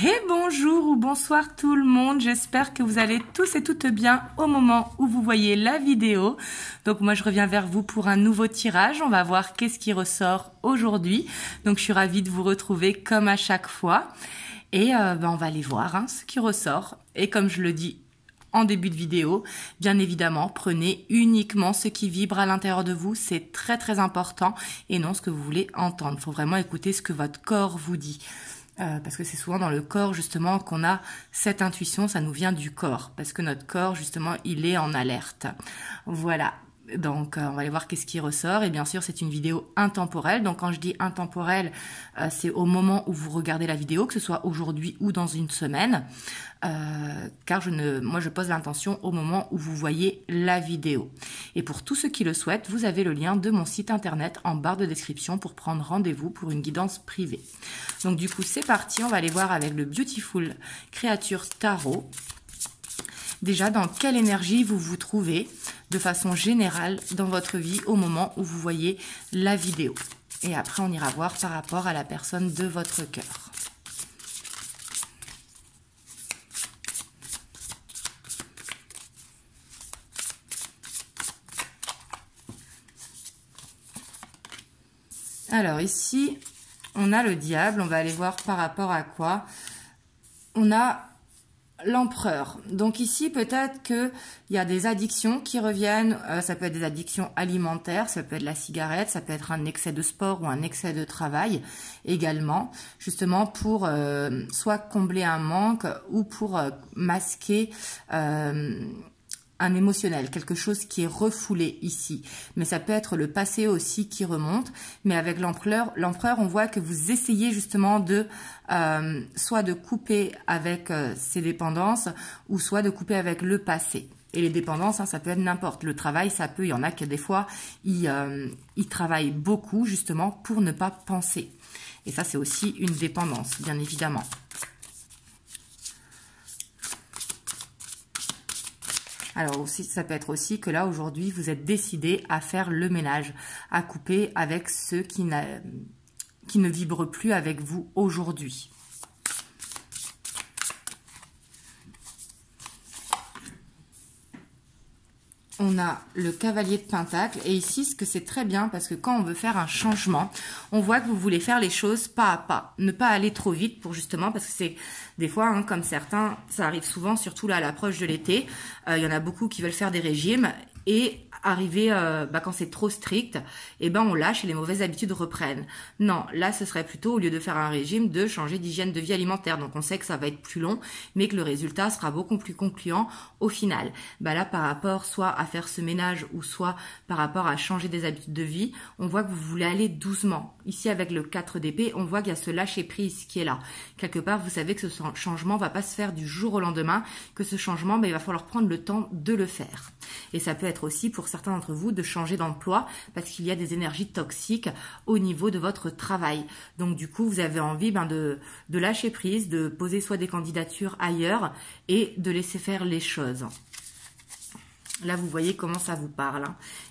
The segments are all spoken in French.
Et bonjour ou bonsoir tout le monde, j'espère que vous allez tous et toutes bien au moment où vous voyez la vidéo. Donc moi je reviens vers vous pour un nouveau tirage, on va voir qu'est-ce qui ressort aujourd'hui. Donc je suis ravie de vous retrouver comme à chaque fois. Et on va aller voir ce qui ressort. Et comme je le dis en début de vidéo, bien évidemment, prenez uniquement ce qui vibre à l'intérieur de vous, c'est très très important et non ce que vous voulez entendre. Il faut vraiment écouter ce que votre corps vous dit. Parce que c'est souvent dans le corps justement qu'on a cette intuition, ça nous vient du corps, parce que notre corps justement il est en alerte. Voilà, donc on va aller voir qu'est-ce qui ressort, et bien sûr c'est une vidéo intemporelle, donc quand je dis intemporelle, c'est au moment où vous regardez la vidéo, que ce soit aujourd'hui ou dans une semaine, car moi je pose l'intention au moment où vous voyez la vidéo. Et pour tous ceux qui le souhaitent, vous avez le lien de mon site internet en barre de description pour prendre rendez-vous pour une guidance privée. Donc du coup c'est parti, on va aller voir avec le Beautiful Creature Tarot. Déjà, dans quelle énergie vous vous trouvez de façon générale dans votre vie au moment où vous voyez la vidéo. Et après, on ira voir par rapport à la personne de votre cœur. Alors ici, on a le diable. On va aller voir par rapport à quoi. On a l'empereur. Donc ici, peut-être qu'il y a des addictions qui reviennent. Ça peut être des addictions alimentaires, ça peut être la cigarette, ça peut être un excès de sport ou un excès de travail également, justement pour soit combler un manque ou pour masquer un émotionnel, quelque chose qui est refoulé ici. Mais ça peut être le passé aussi qui remonte. Mais avec l'empereur, on voit que vous essayez justement de soit de couper avec ces dépendances ou soit de couper avec le passé. Et les dépendances, ça peut être n'importe. Le travail, ça peut, il y en a que des fois, ils travaillent beaucoup justement pour ne pas penser. Et ça, c'est aussi une dépendance, bien évidemment. Alors aussi, ça peut être aussi que là, aujourd'hui, vous êtes décidé à faire le ménage, à couper avec ceux qui ne vibrent plus avec vous aujourd'hui. On a le cavalier de Pentacle et ici, ce que c'est très bien parce que quand on veut faire un changement, on voit que vous voulez faire les choses pas à pas, ne pas aller trop vite pour justement, parce que c'est des fois, comme certains, ça arrive souvent, surtout là à l'approche de l'été, il y en a beaucoup qui veulent faire des régimes et arriver quand c'est trop strict, on lâche et les mauvaises habitudes reprennent. Non, là ce serait plutôt au lieu de faire un régime, de changer d'hygiène de vie alimentaire. Donc on sait que ça va être plus long, mais que le résultat sera beaucoup plus concluant au final. Là par rapport soit à faire ce ménage ou soit par rapport à changer des habitudes de vie, on voit que vous voulez aller doucement. Ici avec le 4 d'épée, on voit qu'il y a ce lâcher prise qui est là. Quelque part vous savez que ce changement va pas se faire du jour au lendemain, que ce changement il va falloir prendre le temps de le faire. Et ça peut être aussi pour certains d'entre vous de changer d'emploi parce qu'il y a des énergies toxiques au niveau de votre travail. Donc du coup, vous avez envie de lâcher prise, de poser soit des candidatures ailleurs et de laisser faire les choses. Là, vous voyez comment ça vous parle.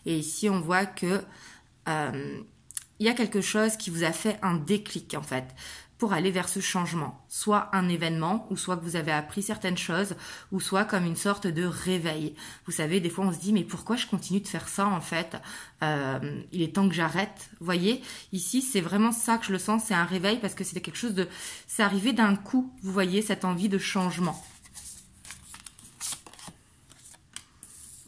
Et ici, on voit que il y a quelque chose qui vous a fait un déclic en fait, pour aller vers ce changement, soit un événement, ou soit que vous avez appris certaines choses, ou soit comme une sorte de réveil. Vous savez, des fois on se dit, mais pourquoi je continue de faire ça en fait, il est temps que j'arrête. Vous voyez, ici c'est vraiment ça que je le sens, c'est un réveil, parce que c'était quelque chose de... C'est arrivé d'un coup, vous voyez, cette envie de changement.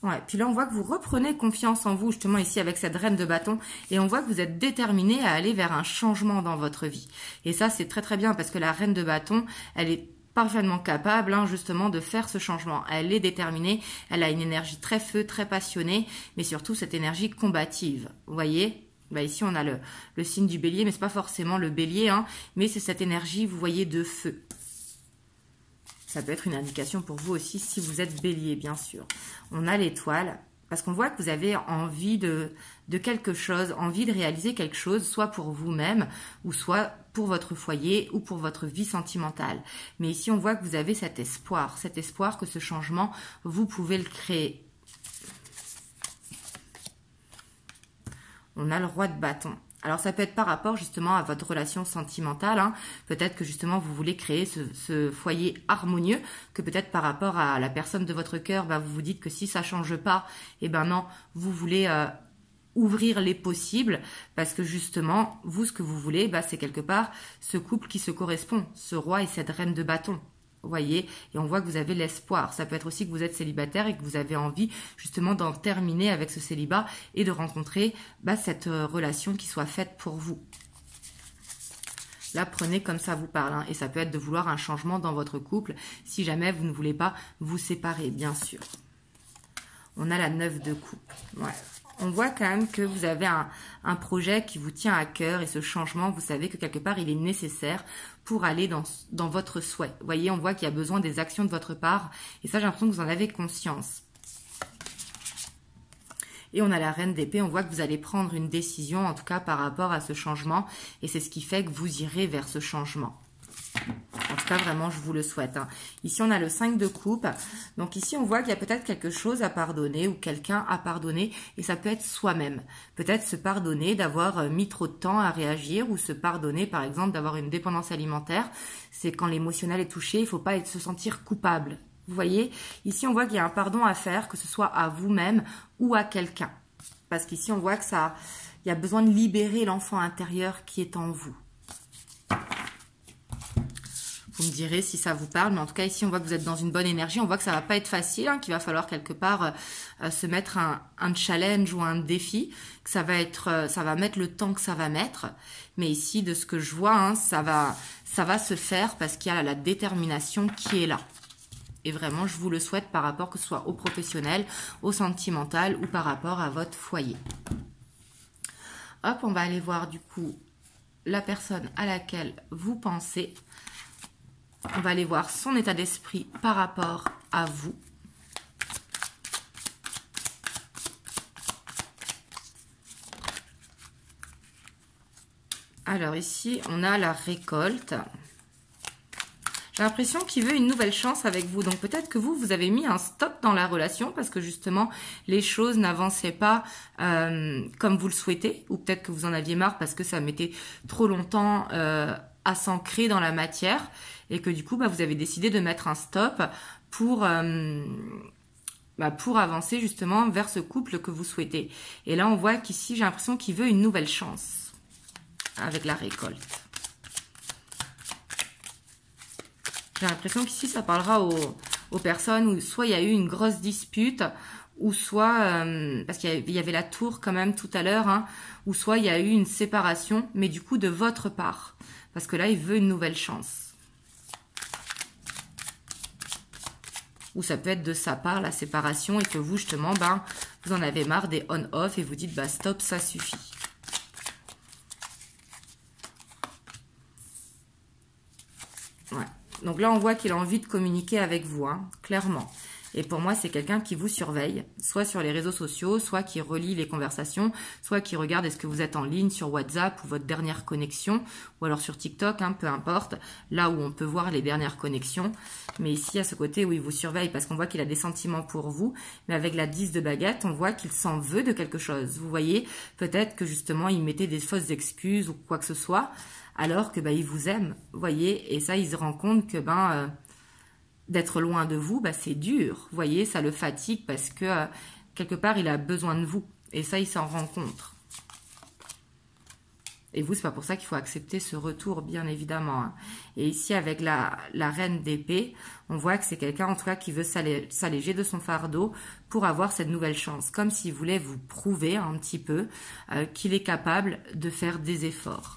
Ouais, puis là, on voit que vous reprenez confiance en vous, justement, ici, avec cette reine de bâton. Et on voit que vous êtes déterminé à aller vers un changement dans votre vie. Et ça, c'est très, très bien, parce que la reine de bâton, elle est parfaitement capable, justement, de faire ce changement. Elle est déterminée, elle a une énergie très feu, très passionnée, mais surtout cette énergie combative. Vous voyez ? Ici, on a le signe du bélier, mais c'est pas forcément le bélier, mais c'est cette énergie, vous voyez, de feu. Ça peut être une indication pour vous aussi si vous êtes bélier, bien sûr. On a l'étoile, parce qu'on voit que vous avez envie de quelque chose, envie de réaliser quelque chose, soit pour vous-même, ou soit pour votre foyer, ou pour votre vie sentimentale. Mais ici, on voit que vous avez cet espoir que ce changement, vous pouvez le créer. On a le roi de bâton. Alors, ça peut être par rapport justement à votre relation sentimentale. Hein. Peut-être que justement, vous voulez créer ce foyer harmonieux, que peut-être par rapport à la personne de votre cœur, bah, vous vous dites que si ça change pas, eh ben non, vous voulez ouvrir les possibles, parce que justement, vous, ce que vous voulez, bah, c'est quelque part ce couple qui se correspond, ce roi et cette reine de bâton. Vous voyez, et on voit que vous avez l'espoir. Ça peut être aussi que vous êtes célibataire et que vous avez envie justement d'en terminer avec ce célibat et de rencontrer cette relation qui soit faite pour vous. Là, prenez comme ça vous parle. Hein, et ça peut être de vouloir un changement dans votre couple si jamais vous ne voulez pas vous séparer, bien sûr. On a la 9 de coupe. Ouais. On voit quand même que vous avez un projet qui vous tient à cœur et ce changement, vous savez que quelque part, il est nécessaire pour aller dans votre souhait. Vous voyez, on voit qu'il y a besoin des actions de votre part et ça, j'ai l'impression que vous en avez conscience. Et on a la reine d'épée, on voit que vous allez prendre une décision, en tout cas par rapport à ce changement et c'est ce qui fait que vous irez vers ce changement. En tout cas, vraiment, je vous le souhaite. Hein. Ici, on a le 5 de coupe. Donc ici, on voit qu'il y a peut-être quelque chose à pardonner ou quelqu'un à pardonner. Et ça peut être soi-même. Peut-être se pardonner d'avoir mis trop de temps à réagir ou se pardonner, par exemple, d'avoir une dépendance alimentaire. C'est quand l'émotionnel est touché, il ne faut pas se sentir coupable. Vous voyez, ici, on voit qu'il y a un pardon à faire, que ce soit à vous-même ou à quelqu'un. Parce qu'ici, on voit que il y a besoin de libérer l'enfant intérieur qui est en vous. Vous me direz si ça vous parle, mais en tout cas ici on voit que vous êtes dans une bonne énergie, on voit que ça va pas être facile, hein, qu'il va falloir quelque part se mettre un challenge ou un défi, que ça va mettre le temps que ça va mettre, mais ici de ce que je vois, hein, ça va se faire parce qu'il y a la détermination qui est là. Et vraiment je vous le souhaite par rapport que ce soit au professionnel, au sentimental ou par rapport à votre foyer. Hop, on va aller voir du coup la personne à laquelle vous pensez. On va aller voir son état d'esprit par rapport à vous. Alors ici, on a la récolte. J'ai l'impression qu'il veut une nouvelle chance avec vous. Donc peut-être que vous avez mis un stop dans la relation parce que justement, les choses n'avançaient pas comme vous le souhaitez. Ou peut-être que vous en aviez marre parce que ça mettait trop longtemps à s'ancrer dans la matière. Et que du coup, vous avez décidé de mettre un stop pour avancer justement vers ce couple que vous souhaitez. Et là, on voit qu'ici, j'ai l'impression qu'il veut une nouvelle chance avec la récolte. J'ai l'impression qu'ici, ça parlera aux personnes où soit il y a eu une grosse dispute, ou soit, parce qu'il y avait la tour quand même tout à l'heure, hein, ou soit il y a eu une séparation, mais du coup de votre part. Parce que là, il veut une nouvelle chance. Ou ça peut être de sa part, la séparation, et que vous, justement, vous en avez marre des on-off et vous dites, stop, ça suffit. Ouais. Donc là, on voit qu'il a envie de communiquer avec vous, hein, clairement. Et pour moi, c'est quelqu'un qui vous surveille, soit sur les réseaux sociaux, soit qui relie les conversations, soit qui regarde est-ce que vous êtes en ligne sur WhatsApp ou votre dernière connexion, ou alors sur TikTok, hein, peu importe, là où on peut voir les dernières connexions. Mais ici, à ce côté où il vous surveille, parce qu'on voit qu'il a des sentiments pour vous, mais avec la 10 de baguette, on voit qu'il s'en veut de quelque chose. Vous voyez, peut-être que justement, il mettait des fausses excuses ou quoi que ce soit, alors que il vous aime, vous voyez, et ça, il se rend compte que d'être loin de vous, c'est dur. Vous voyez, ça le fatigue parce que quelque part, il a besoin de vous. Et ça, il s'en rend compte. Et vous, c'est pas pour ça qu'il faut accepter ce retour, bien évidemment. Hein. Et ici, avec la reine d'épée, on voit que c'est quelqu'un, en tout cas, qui veut s'alléger de son fardeau pour avoir cette nouvelle chance. Comme s'il voulait vous prouver un petit peu qu'il est capable de faire des efforts.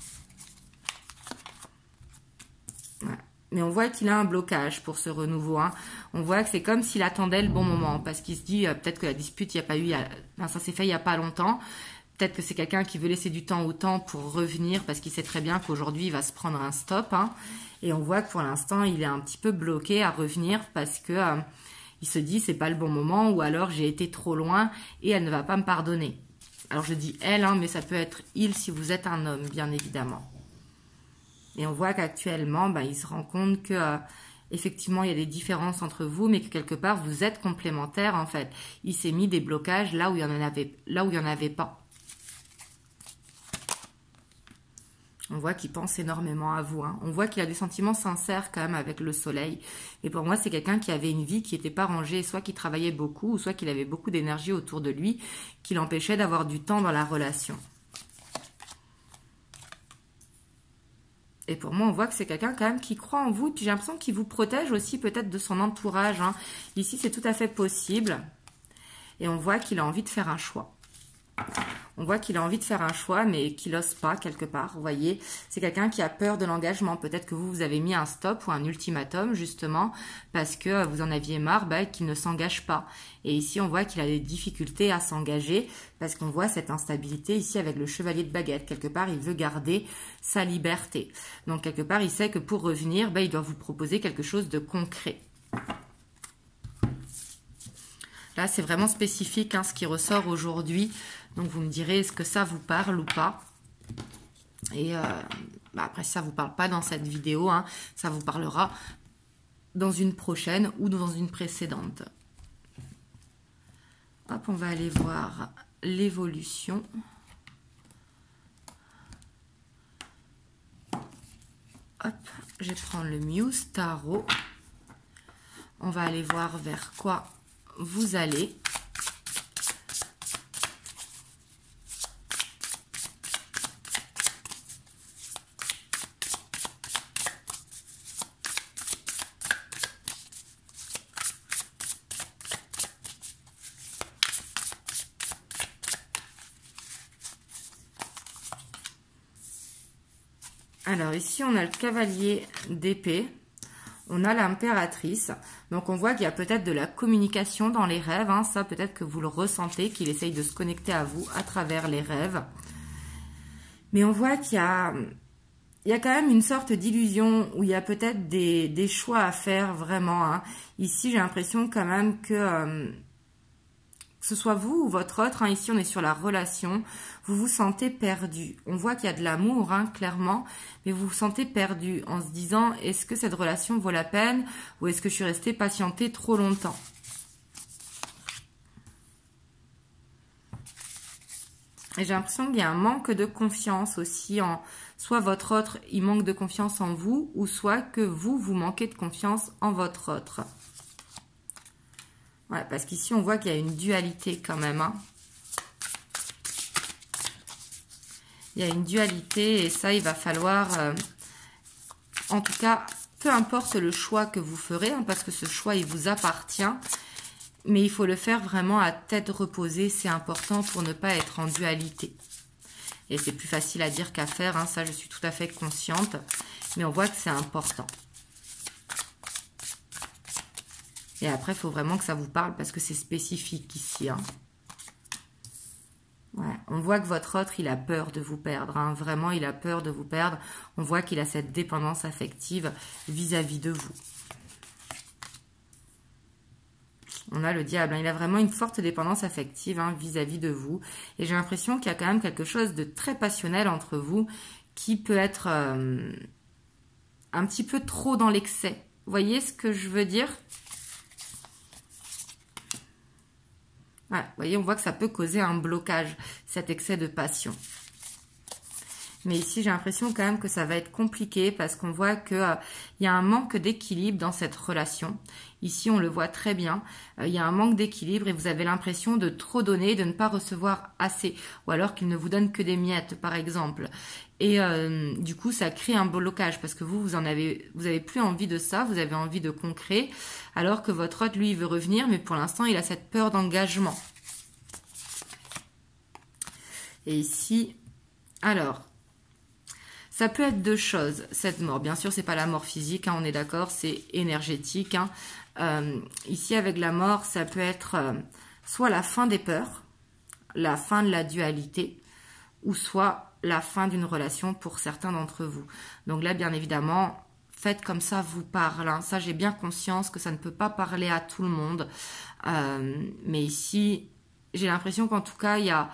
Ouais. Mais on voit qu'il a un blocage pour ce renouveau. Hein. On voit que c'est comme s'il attendait le bon moment. Parce qu'il se dit, peut-être que la dispute, il n'y a pas eu... ça s'est fait il n'y a pas longtemps. Peut-être que c'est quelqu'un qui veut laisser du temps au temps pour revenir. Parce qu'il sait très bien qu'aujourd'hui, il va se prendre un stop. Hein. Et on voit que pour l'instant, il est un petit peu bloqué à revenir. Parce que il se dit, c'est pas le bon moment. Ou alors, j'ai été trop loin et elle ne va pas me pardonner. Alors, je dis elle, hein, mais ça peut être il si vous êtes un homme, bien évidemment. Et on voit qu'actuellement, il se rend compte que effectivement, il y a des différences entre vous, mais que quelque part, vous êtes complémentaires en fait. Il s'est mis des blocages là où il y en avait pas. On voit qu'il pense énormément à vous. Hein. On voit qu'il a des sentiments sincères quand même avec le soleil. Et pour moi, c'est quelqu'un qui avait une vie qui n'était pas rangée, soit qui travaillait beaucoup, ou soit qu'il avait beaucoup d'énergie autour de lui, qui l'empêchait d'avoir du temps dans la relation. Et pour moi, on voit que c'est quelqu'un quand même qui croit en vous. J'ai l'impression qu'il vous protège aussi peut-être de son entourage. Hein. Ici, c'est tout à fait possible. Et on voit qu'il a envie de faire un choix. On voit qu'il a envie de faire un choix, mais qu'il n'ose pas quelque part. Vous voyez, c'est quelqu'un qui a peur de l'engagement. Peut-être que vous avez mis un stop ou un ultimatum, justement, parce que vous en aviez marre qu'il ne s'engage pas. Et ici, on voit qu'il a des difficultés à s'engager, parce qu'on voit cette instabilité ici avec le chevalier de baguette. Quelque part, il veut garder sa liberté. Donc, quelque part, il sait que pour revenir, il doit vous proposer quelque chose de concret. Là, c'est vraiment spécifique ce qui ressort aujourd'hui. Donc, vous me direz, est-ce que ça vous parle ou pas? Et après, si ça ne vous parle pas dans cette vidéo, ça vous parlera dans une prochaine ou dans une précédente. Hop, on va aller voir l'évolution. Hop, je vais prendre le Muse Tarot. On va aller voir vers quoi vous allez. Alors ici, on a le cavalier d'épée, on a l'impératrice. Donc on voit qu'il y a peut-être de la communication dans les rêves. Ça, peut-être que vous le ressentez, qu'il essaye de se connecter à vous à travers les rêves. Mais on voit qu'il y a quand même une sorte d'illusion où il y a peut-être des choix à faire vraiment. Ici, j'ai l'impression quand même que ce soit vous ou votre autre, ici on est sur la relation, vous vous sentez perdu. On voit qu'il y a de l'amour, clairement, mais vous vous sentez perdu en se disant, est-ce que cette relation vaut la peine ou est-ce que je suis restée patientée trop longtemps? Et j'ai l'impression qu'il y a un manque de confiance aussi soit votre autre, il manque de confiance en vous, ou soit que vous manquez de confiance en votre autre. Ouais, parce qu'ici, on voit qu'il y a une dualité quand même. Il y a une dualité et ça, il va falloir... en tout cas, peu importe le choix que vous ferez, parce que ce choix, il vous appartient. Mais il faut le faire vraiment à tête reposée. C'est important pour ne pas être en dualité. Et c'est plus facile à dire qu'à faire. Ça, je suis tout à fait consciente. Mais on voit que c'est important. Et après, il faut vraiment que ça vous parle parce que c'est spécifique ici. Ouais, on voit que votre autre, il a peur de vous perdre. Vraiment, il a peur de vous perdre. On voit qu'il a cette dépendance affective vis-à-vis de vous. On a le diable. Il a vraiment une forte dépendance affective vis-à-vis de vous. Et j'ai l'impression qu'il y a quand même quelque chose de très passionnel entre vous qui peut être un petit peu trop dans l'excès. Vous voyez ce que je veux dire ? Ouais, vous voyez, on voit que ça peut causer un blocage, cet excès de passion. Mais ici, j'ai l'impression quand même que ça va être compliqué parce qu'on voit qu'il y a un manque d'équilibre dans cette relation. Ici, on le voit très bien. Il y a un manque d'équilibre et vous avez l'impression de trop donner, de ne pas recevoir assez. Ou alors qu'il ne vous donne que des miettes, par exemple. Et du coup, ça crée un blocage parce que vous avez plus envie de ça, vous avez envie de concret. Alors que votre autre, lui, il veut revenir, mais pour l'instant, il a cette peur d'engagement. Et ici, alors... ça peut être deux choses, cette mort. Bien sûr, c'est pas la mort physique, on est d'accord, c'est énergétique. Ici, avec la mort, ça peut être soit la fin des peurs, la fin de la dualité, ou soit la fin d'une relation pour certains d'entre vous. Donc là, bien évidemment, faites comme ça vous parle. Ça, j'ai bien conscience que ça ne peut pas parler à tout le monde. Mais ici, j'ai l'impression qu'en tout cas, il y a...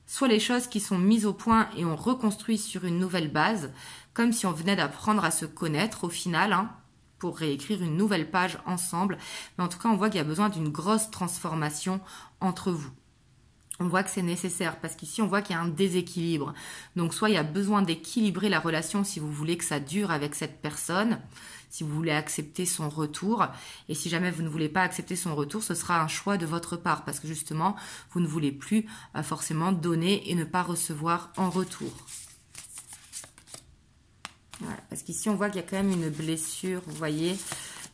soit les choses qui sont mises au point et on reconstruit sur une nouvelle base, comme si on venait d'apprendre à se connaître au final, pour réécrire une nouvelle page ensemble. Mais en tout cas, on voit qu'il y a besoin d'une grosse transformation entre vous. on voit que c'est nécessaire parce qu'ici, on voit qu'il y a un déséquilibre. Donc, soit il y a besoin d'équilibrer la relation si vous voulez que ça dure avec cette personne, si vous voulez accepter son retour. Et si jamais vous ne voulez pas accepter son retour, ce sera un choix de votre part parce que justement, vous ne voulez plus forcément donner et ne pas recevoir en retour. Voilà, parce qu'ici, on voit qu'il y a quand même une blessure, vous voyez,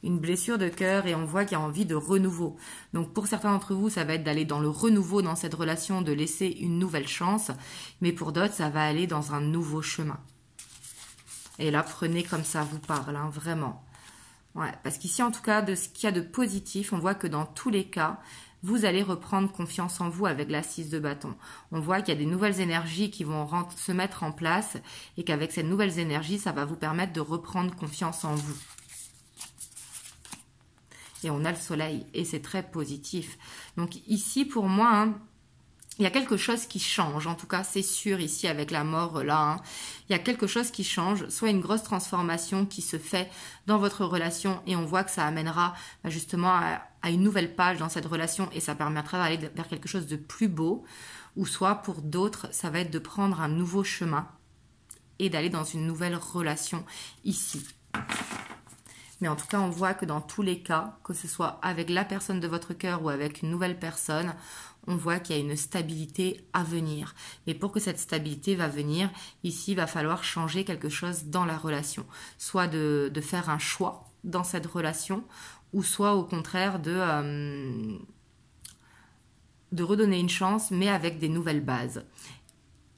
une blessure de cœur et on voit qu'il y a envie de renouveau. Donc pour certains d'entre vous, ça va être d'aller dans le renouveau dans cette relation, de laisser une nouvelle chance. Mais pour d'autres, ça va aller dans un nouveau chemin. Et là, prenez comme ça vous parle, hein, vraiment. Ouais, parce qu'ici, en tout cas, de ce qu'il y a de positif, on voit que dans tous les cas, vous allez reprendre confiance en vous avec la 6 de bâton. On voit qu'il y a des nouvelles énergies qui vont se mettre en place et qu'avec ces nouvelles énergies, ça va vous permettre de reprendre confiance en vous. Et on a le soleil et c'est très positif. Donc ici, pour moi, hein, il y a quelque chose qui change. En tout cas, c'est sûr ici avec la mort là. Hein, il y a quelque chose qui change, soit une grosse transformation qui se fait dans votre relation et on voit que ça amènera justement à une nouvelle page dans cette relation et ça permettra d'aller vers quelque chose de plus beau. Ou soit pour d'autres, ça va être de prendre un nouveau chemin et d'aller dans une nouvelle relation ici. Mais en tout cas, on voit que dans tous les cas, que ce soit avec la personne de votre cœur ou avec une nouvelle personne, on voit qu'il y a une stabilité à venir. Mais pour que cette stabilité va venir, ici, il va falloir changer quelque chose dans la relation. Soit de faire un choix dans cette relation, ou soit au contraire de redonner une chance, mais avec des nouvelles bases.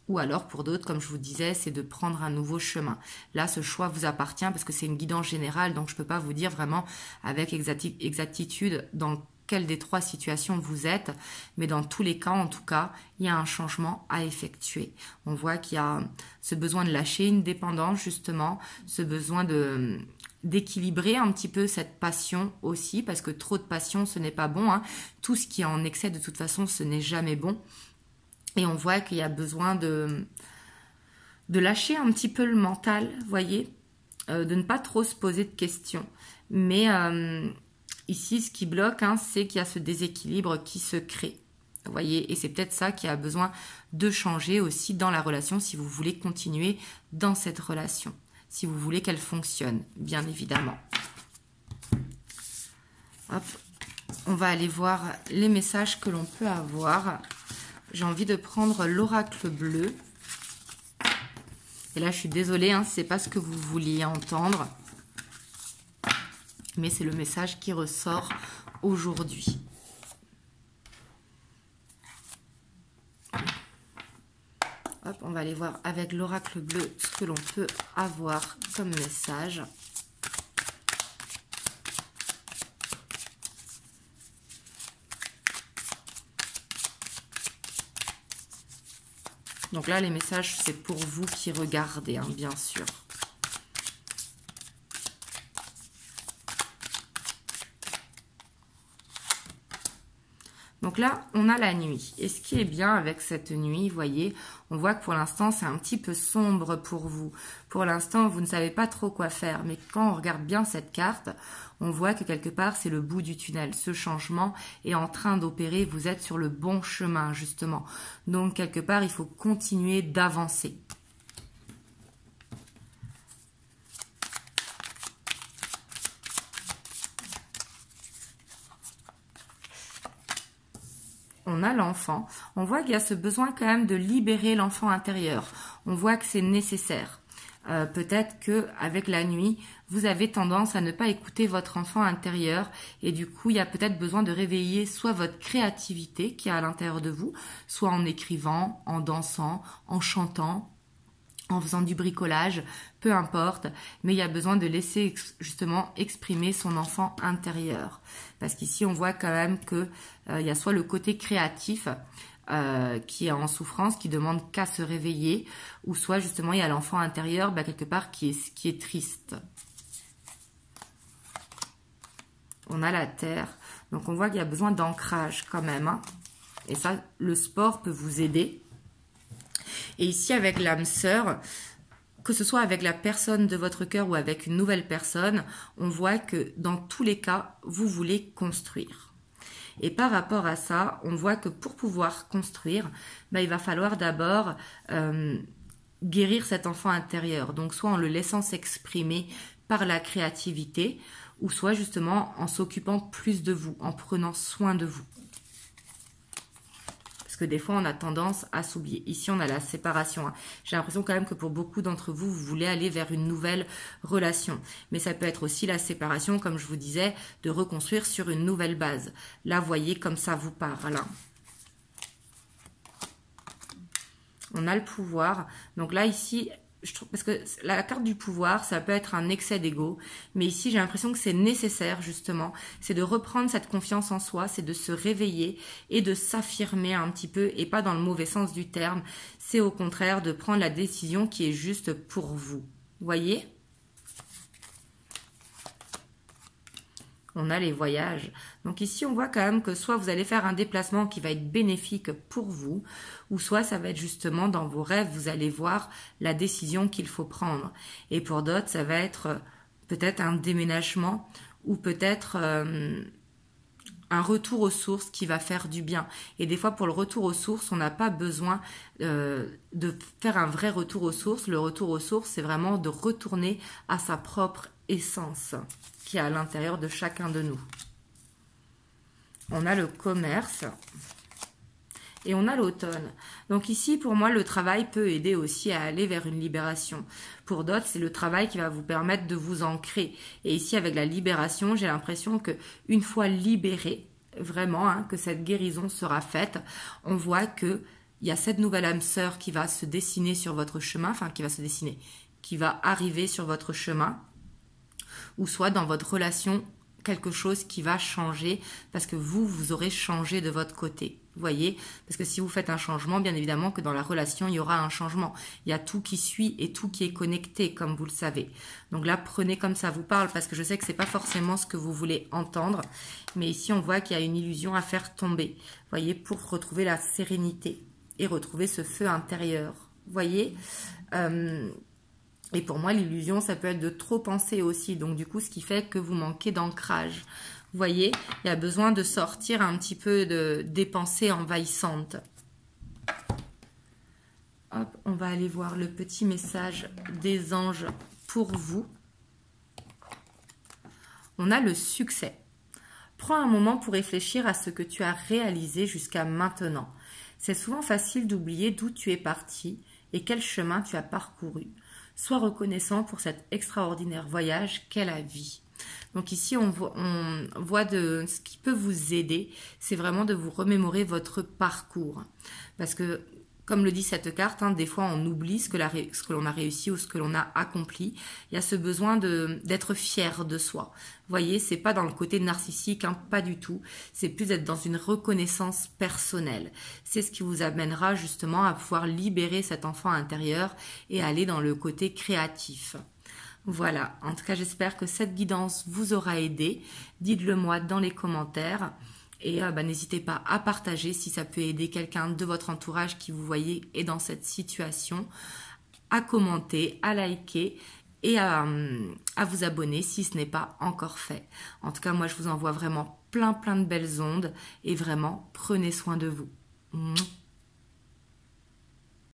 Ou alors, pour d'autres, comme je vous disais, c'est de prendre un nouveau chemin. Là, ce choix vous appartient parce que c'est une guidance générale, donc je ne peux pas vous dire vraiment avec exactitude dans quelle des trois situations vous êtes, mais dans tous les cas, en tout cas, il y a un changement à effectuer. On voit qu'il y a ce besoin de lâcher une dépendance, justement, ce besoin d'équilibrer un petit peu cette passion aussi, parce que trop de passion, ce n'est pas bon. Hein. Tout ce qui est en excès, de toute façon, ce n'est jamais bon. Et on voit qu'il y a besoin de lâcher un petit peu le mental, vous voyez, de ne pas trop se poser de questions. Mais ici, ce qui bloque, hein, c'est qu'il y a ce déséquilibre qui se crée. Vous voyez, et c'est peut-être ça qui a besoin de changer aussi dans la relation si vous voulez continuer dans cette relation, si vous voulez qu'elle fonctionne, bien évidemment. Hop, on va aller voir les messages que l'on peut avoir. J'ai envie de prendre l'oracle bleu. Et là, je suis désolée, hein, c'est pas ce que vous vouliez entendre. Mais c'est le message qui ressort aujourd'hui. Hop, on va aller voir avec l'oracle bleu ce que l'on peut avoir comme message. Donc là, les messages, c'est pour vous qui regardez, hein, bien sûr. Donc là, on a la nuit. Et ce qui est bien avec cette nuit, vous voyez, on voit que pour l'instant, c'est un petit peu sombre pour vous. Pour l'instant, vous ne savez pas trop quoi faire. Mais quand on regarde bien cette carte, on voit que quelque part, c'est le bout du tunnel. Ce changement est en train d'opérer. Vous êtes sur le bon chemin, justement. Donc, quelque part, il faut continuer d'avancer. On a l'enfant, on voit qu'il y a ce besoin quand même de libérer l'enfant intérieur. On voit que c'est nécessaire. Peut-être que avec la nuit, vous avez tendance à ne pas écouter votre enfant intérieur et du coup, il y a peut-être besoin de réveiller soit votre créativité qui est à l'intérieur de vous, soit en écrivant, en dansant, en chantant, en faisant du bricolage, peu importe, mais il y a besoin de laisser justement exprimer son enfant intérieur. Parce qu'ici, on voit quand même que il y a soit le côté créatif qui est en souffrance, qui demande qu'à se réveiller, ou soit justement il y a l'enfant intérieur quelque part qui est triste. On a la terre, donc on voit qu'il y a besoin d'ancrage quand même. Hein. Et ça, le sport peut vous aider. Et ici, avec l'âme sœur, que ce soit avec la personne de votre cœur ou avec une nouvelle personne, on voit que dans tous les cas, vous voulez construire. Et par rapport à ça, on voit que pour pouvoir construire, il va falloir d'abord guérir cet enfant intérieur. Donc soit en le laissant s'exprimer par la créativité, ou soit justement en s'occupant plus de vous, en prenant soin de vous. Parce que des fois, on a tendance à s'oublier. Ici, on a la séparation. Hein. J'ai l'impression quand même que pour beaucoup d'entre vous, vous voulez aller vers une nouvelle relation. Mais ça peut être aussi la séparation, comme je vous disais, de reconstruire sur une nouvelle base. Là, voyez comme ça vous parle. Hein. On a le pouvoir. Donc là, ici, je trouve, parce que la carte du pouvoir, ça peut être un excès d'ego, mais ici j'ai l'impression que c'est nécessaire justement, c'est de reprendre cette confiance en soi, c'est de se réveiller et de s'affirmer un petit peu, et pas dans le mauvais sens du terme, c'est au contraire de prendre la décision qui est juste pour vous. Voyez ? On a les voyages. Donc ici, on voit quand même que soit vous allez faire un déplacement qui va être bénéfique pour vous, ou soit ça va être justement dans vos rêves, vous allez voir la décision qu'il faut prendre. Et pour d'autres, ça va être peut-être un déménagement ou peut-être un retour aux sources qui va faire du bien. Et des fois, pour le retour aux sources, on n'a pas besoin de faire un vrai retour aux sources. Le retour aux sources, c'est vraiment de retourner à sa propre essence qui est à l'intérieur de chacun de nous. On a le commerce et on a l'automne. Donc ici, pour moi, le travail peut aider aussi à aller vers une libération. Pour d'autres, c'est le travail qui va vous permettre de vous ancrer. Et ici, avec la libération, j'ai l'impression que une fois libéré, vraiment, hein, que cette guérison sera faite, on voit que il y a cette nouvelle âme sœur qui va se dessiner sur votre chemin, enfin qui va se dessiner, qui va arriver sur votre chemin, ou soit dans votre relation, quelque chose qui va changer parce que vous aurez changé de votre côté. Vous voyez, parce que si vous faites un changement, bien évidemment que dans la relation, il y aura un changement. Il y a tout qui suit et tout qui est connecté, comme vous le savez. Donc là, prenez comme ça vous parle, parce que je sais que c'est pas forcément ce que vous voulez entendre. Mais ici, on voit qu'il y a une illusion à faire tomber. Vous voyez, pour retrouver la sérénité et retrouver ce feu intérieur. Vous voyez et pour moi, l'illusion, ça peut être de trop penser aussi. Donc, du coup, ce qui fait que vous manquez d'ancrage. Vous voyez, il y a besoin de sortir un petit peu des pensées envahissantes. Hop, on va aller voir le petit message des anges pour vous. On a le succès. Prends un moment pour réfléchir à ce que tu as réalisé jusqu'à maintenant. C'est souvent facile d'oublier d'où tu es parti et quel chemin tu as parcouru. Sois reconnaissant pour cet extraordinaire voyage qu'est la vie. Donc ici, on voit de ce qui peut vous aider, c'est vraiment de vous remémorer votre parcours. Parce que, comme le dit cette carte, hein, des fois on oublie ce que l'on a réussi ou ce que l'on a accompli. Il y a ce besoin d'être fier de soi. Vous voyez, c'est pas dans le côté narcissique, hein, pas du tout. C'est plus d'être dans une reconnaissance personnelle. C'est ce qui vous amènera justement à pouvoir libérer cet enfant intérieur et aller dans le côté créatif. Voilà, en tout cas j'espère que cette guidance vous aura aidé. Dites-le moi dans les commentaires. Et n'hésitez pas à partager si ça peut aider quelqu'un de votre entourage qui vous voyez est dans cette situation, à commenter, à liker et à vous abonner si ce n'est pas encore fait. En tout cas, moi je vous envoie vraiment plein de belles ondes et vraiment prenez soin de vous.